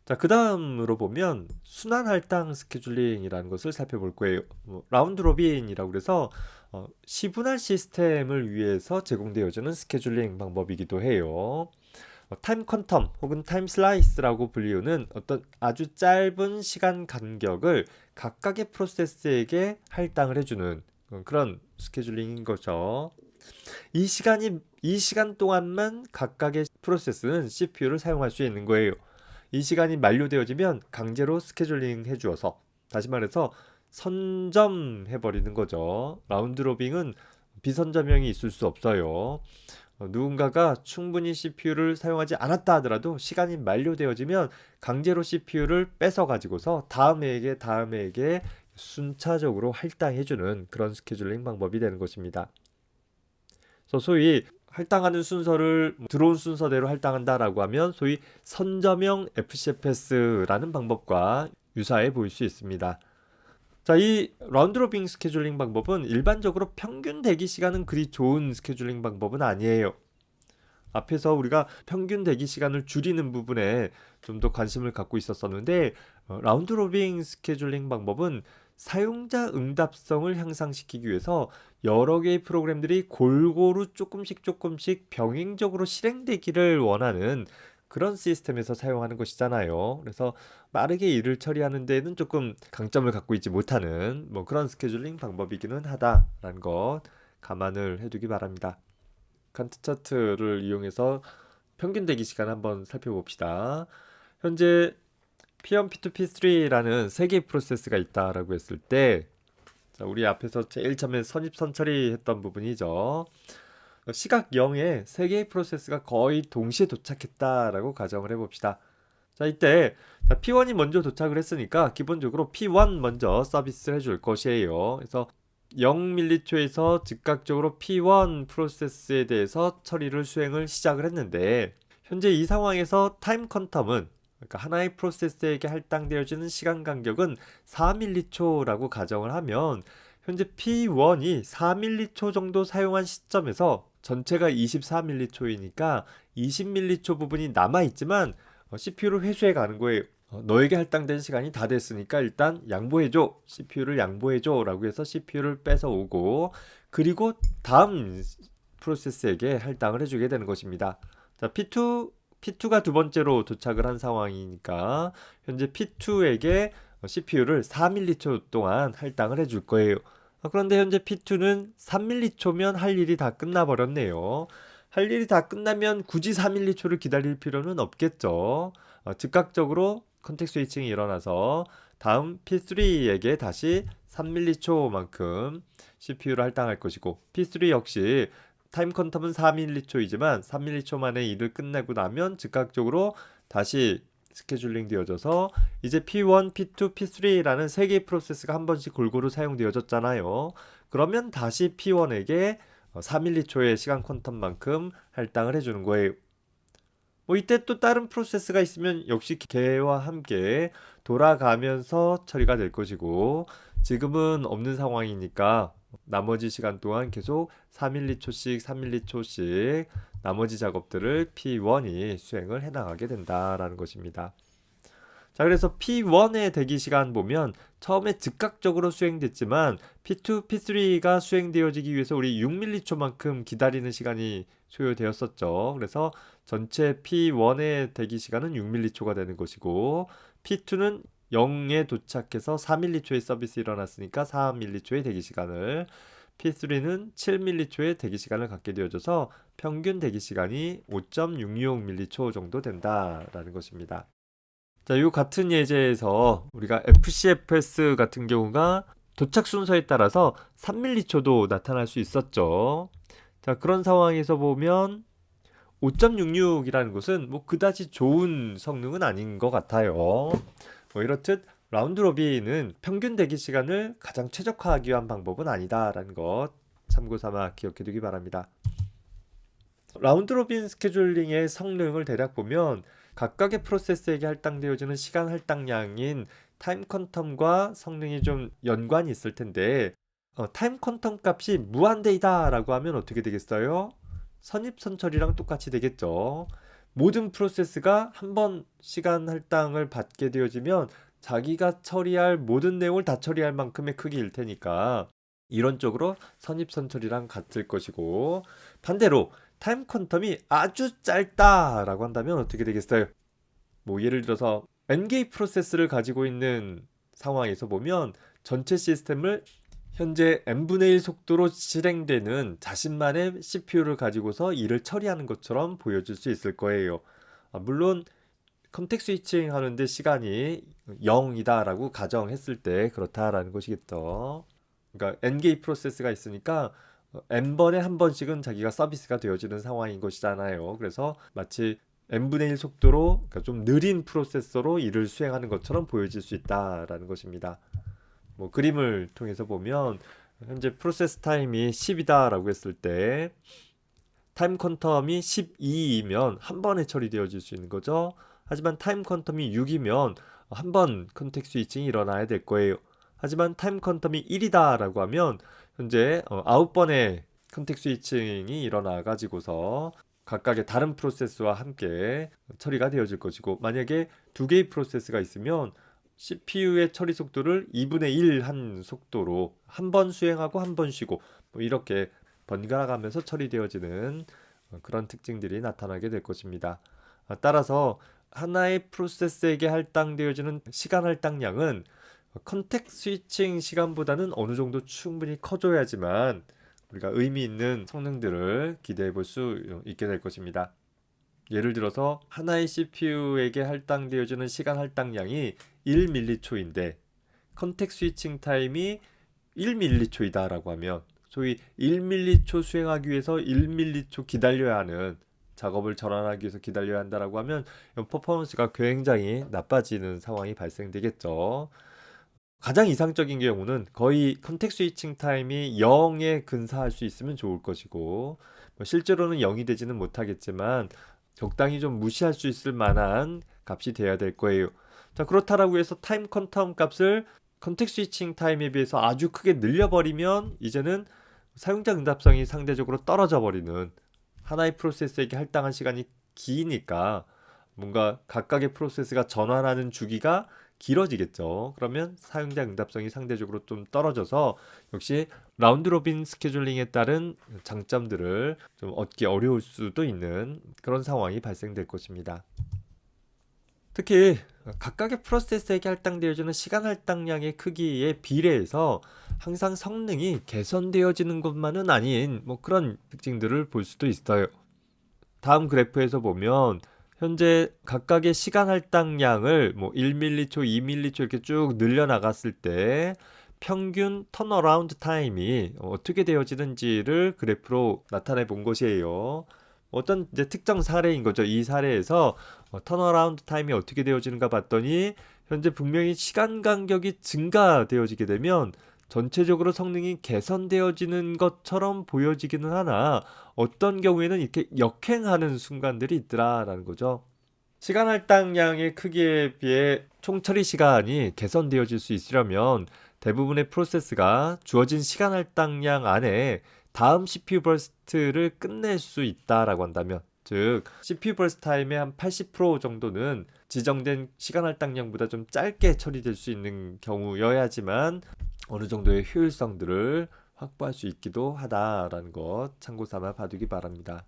자, 그 다음으로 보면 순환 할당 스케줄링이라는 것을 살펴볼 거예요. 라운드 로빈이라고 그래서 시분할 시스템을 위해서 제공되어지는 스케줄링 방법이기도 해요. 타임 퀀텀 혹은 타임 슬라이스라고 불리우는 어떤 아주 짧은 시간 간격을 각각의 프로세스에게 할당을 해주는 그런 스케줄링인 거죠. 이 시간 동안만 각각의 프로세스는 CPU를 사용할 수 있는 거예요. 이 시간이 만료되어지면 강제로 스케줄링 해주어서, 다시 말해서 선점해 버리는 거죠. 라운드 로빙은 비선점형이 있을 수 없어요. 누군가가 충분히 CPU를 사용하지 않았다 하더라도 시간이 만료되어지면 강제로 CPU를 뺏어 가지고서 다음에게 순차적으로 할당해주는 그런 스케줄링 방법이 되는 것입니다. 그래서 소위 할당하는 순서를 들어온 순서대로 할당한다라고 하면 소위 선점형 FCFS라는 방법과 유사해 보일 수 있습니다. 자, 이 라운드 로빙 스케줄링 방법은 일반적으로 평균 대기 시간은 그리 좋은 스케줄링 방법은 아니에요. 앞에서 우리가 평균 대기 시간을 줄이는 부분에 좀 더 관심을 갖고 있었었는데, 라운드 로빙 스케줄링 방법은 사용자 응답성을 향상시키기 위해서 여러 개의 프로그램들이 골고루 조금씩 병행적으로 실행되기를 원하는 그런 시스템에서 사용하는 것이잖아요. 그래서 빠르게 일을 처리하는 데에는 조금 강점을 갖고 있지 못하는 그런 스케줄링 방법이기는 하다라는 것 감안을 해두기 바랍니다. 간트 차트를 이용해서 평균 대기 시간 한번 살펴봅시다. 현재 P1, P2, P3라는 세 개의 프로세스가 있다라고 했을 때, 자, 우리 앞에서 제일 처음에 선입선 처리했던 부분이죠. 시각 0에 세 개의 프로세스가 거의 동시에 도착했다라고 가정을 해봅시다. 자, 이때 P1이 먼저 도착을 했으니까 기본적으로 P1 먼저 서비스를 해줄 것이에요. 그래서 0m초에서 즉각적으로 P1 프로세스에 대해서 처리를 수행을 시작을 했는데, 현재 이 상황에서 타임 퀀텀은, 그러니까 하나의 프로세스에게 할당되어지는 시간 간격은 4m초라고 가정을 하면, 현재 P1이 4m초 정도 사용한 시점에서 전체가 24m초이니까 20m초 부분이 남아있지만 CPU를 회수해 가는 거예요. 너에게 할당된 시간이 다 됐으니까 일단 양보해줘, CPU를 양보해줘 라고 해서 CPU를 뺏어오고, 그리고 다음 프로세스에게 할당을 해주게 되는 것입니다. 자, P2가 두 번째로 도착을 한 상황이니까 현재 P2에게 CPU를 4m초 동안 할당을 해줄 거예요. 그런데 현재 P2는 3m초면 할 일이 다 끝나버렸네요. 할 일이 다 끝나면 굳이 4m초를 기다릴 필요는 없겠죠. 즉각적으로 컨텍스트 스위칭이 일어나서 다음 P3에게 다시 3m초만큼 CPU를 할당할 것이고, P3 역시 타임 퀀텀은 4m초이지만 3m초 만에 일을 끝내고 나면 즉각적으로 다시 스케줄링 되어져서 이제 P1, P2, P3라는 세 개의 프로세스가 한 번씩 골고루 사용되어졌잖아요. 그러면 다시 P1에게 4m초의 시간 퀀텀만큼 할당을 해주는 거예요. 이때 또 다른 프로세스가 있으면 역시 걔와 함께 돌아가면서 처리가 될 것이고, 지금은 없는 상황이니까 나머지 시간 동안 계속 3m초씩 나머지 작업들을 P1이 수행을 해나가게 된다라는 것입니다. 자, 그래서 P1의 대기 시간 보면 처음에 즉각적으로 수행됐지만 P2, P3가 수행되어지기 위해서 우리 6m초만큼 기다리는 시간이 소요되었었죠. 그래서 전체 P1의 대기 시간은 6m초가 되는 것이고, P2는 0에 도착해서 4m초의 서비스 일어났으니까 4m초의 대기 시간을, P3는 7m초의 대기 시간을 갖게 되어져서 평균 대기 시간이 5.666m초 정도 된다라는 것입니다. 자, 이 같은 예제에서 우리가 FCFS 같은 경우가 도착 순서에 따라서 3m초도 나타날 수 있었죠. 자, 그런 상황에서 보면 5.66이라는 것은 그다지 좋은 성능은 아닌 것 같아요. 이렇듯 라운드 로빈은 평균 대기 시간을 가장 최적화하기 위한 방법은 아니다라는 것 참고 삼아 기억해 두기 바랍니다. 라운드 로빈 스케줄링의 성능을 대략 보면 각각의 프로세스에게 할당되어지는 시간 할당량인 타임 퀀텀과 성능이 좀 연관이 있을 텐데, 타임 퀀텀 값이 무한대이다 라고 하면 어떻게 되겠어요? 선입선처리랑 똑같이 되겠죠. 모든 프로세스가 한 번 시간 할당을 받게 되어지면 자기가 처리할 모든 내용을 다 처리할 만큼의 크기일 테니까 이론적으로 선입선출이랑 같을 것이고, 반대로 타임 퀀텀이 아주 짧다라고 한다면 어떻게 되겠어요? 뭐 예를 들어서 N개의 프로세스를 가지고 있는 상황에서 보면 전체 시스템을 현재 n분의 1 속도로 실행되는 자신만의 CPU를 가지고서 일을 처리하는 것처럼 보여줄 수 있을 거예요. 물론 컨텍스트 스위칭 하는데 시간이 0이다 라고 가정했을 때 그렇다라는 것이겠죠. 그러니까 n개의 프로세스가 있으니까 n번에 한 번씩은 자기가 서비스가 되어지는 상황인 것이잖아요. 그래서 마치 n분의 1 속도로, 그러니까 좀 느린 프로세서로 일을 수행하는 것처럼 보여질 수 있다라는 것입니다. 뭐 그림을 통해서 보면 현재 프로세스 타임이 10이다라고 했을 때 타임 퀀텀이 12이면 한 번에 처리되어질 수 있는 거죠. 하지만 타임 퀀텀이 6이면 한 번 컨텍스트 스위칭이 일어나야 될 거예요. 하지만 타임 퀀텀이 1이다라고 하면 현재 9번의 컨텍스트 스위칭이 일어나 가지고서 각각의 다른 프로세스와 함께 처리가 되어질 것이고, 만약에 두 개의 프로세스가 있으면 CPU의 처리 속도를 2분의 1 한 속도로 한 번 수행하고 한 번 쉬고 뭐 이렇게 번갈아 가면서 처리되어지는 그런 특징들이 나타나게 될 것입니다. 따라서 하나의 프로세스에게 할당되어지는 시간 할당량은 컨텍스트 스위칭 시간보다는 어느 정도 충분히 커져야지만 우리가 의미 있는 성능들을 기대해 볼 수 있게 될 것입니다. 예를 들어서 하나의 CPU에게 할당되어지는 시간 할당량이 1mC인데 컨텍스트 스위칭 타임이 1mC이다 라고 하면 소위 1mC 수행하기 위해서 1mC 기다려야 하는, 작업을 전환하기 위해서 기다려야 한다라고 하면 퍼포먼스가 굉장히 나빠지는 상황이 발생되겠죠. 가장 이상적인 경우는 거의 컨텍스트 스위칭 타임이 0에 근사할 수 있으면 좋을 것이고, 실제로는 0이 되지는 못하겠지만 적당히 좀 무시할 수 있을 만한 값이 돼야 될 거예요. 자, 그렇다라고 해서 타임 퀀텀 값을 컨텍스트 스위칭 타임에 비해서 아주 크게 늘려버리면 이제는 사용자 응답성이 상대적으로 떨어져 버리는, 하나의 프로세스에게 할당한 시간이 기니까 뭔가 각각의 프로세스가 전환하는 주기가 길어지겠죠. 그러면 사용자 응답성이 상대적으로 좀 떨어져서 역시 라운드 로빈 스케줄링에 따른 장점들을 좀 얻기 어려울 수도 있는 그런 상황이 발생될 것입니다. 특히 각각의 프로세스에게 할당되어지는 시간 할당량의 크기에 비례해서 항상 성능이 개선되어지는 것만은 아닌 뭐 그런 특징들을 볼 수도 있어요. 다음 그래프에서 보면 현재 각각의 시간 할당량을 뭐 1mC, 2mC 이렇게 쭉 늘려나갔을 때 평균 턴어라운드 타임이 어떻게 되어지는지를 그래프로 나타내 본 것이에요. 어떤 이제 특정 사례인 거죠. 이 사례에서 턴어라운드 타임이 어떻게 되어지는가 봤더니 현재 분명히 시간 간격이 증가되어지게 되면 전체적으로 성능이 개선되어지는 것처럼 보여지기는 하나 어떤 경우에는 이렇게 역행하는 순간들이 있더라라는 거죠. 시간 할당량의 크기에 비해 총 처리 시간이 개선되어질 수 있으려면 대부분의 프로세스가 주어진 시간 할당량 안에 다음 CPU 버스트를 끝낼 수 있다라고 한다면, 즉 CPU 버스트 타임의 한 80% 정도는 지정된 시간 할당량보다 좀 짧게 처리될 수 있는 경우여야지만 어느 정도의 효율성들을 확보할 수 있기도 하다라는 것 참고 삼아 봐두기 바랍니다.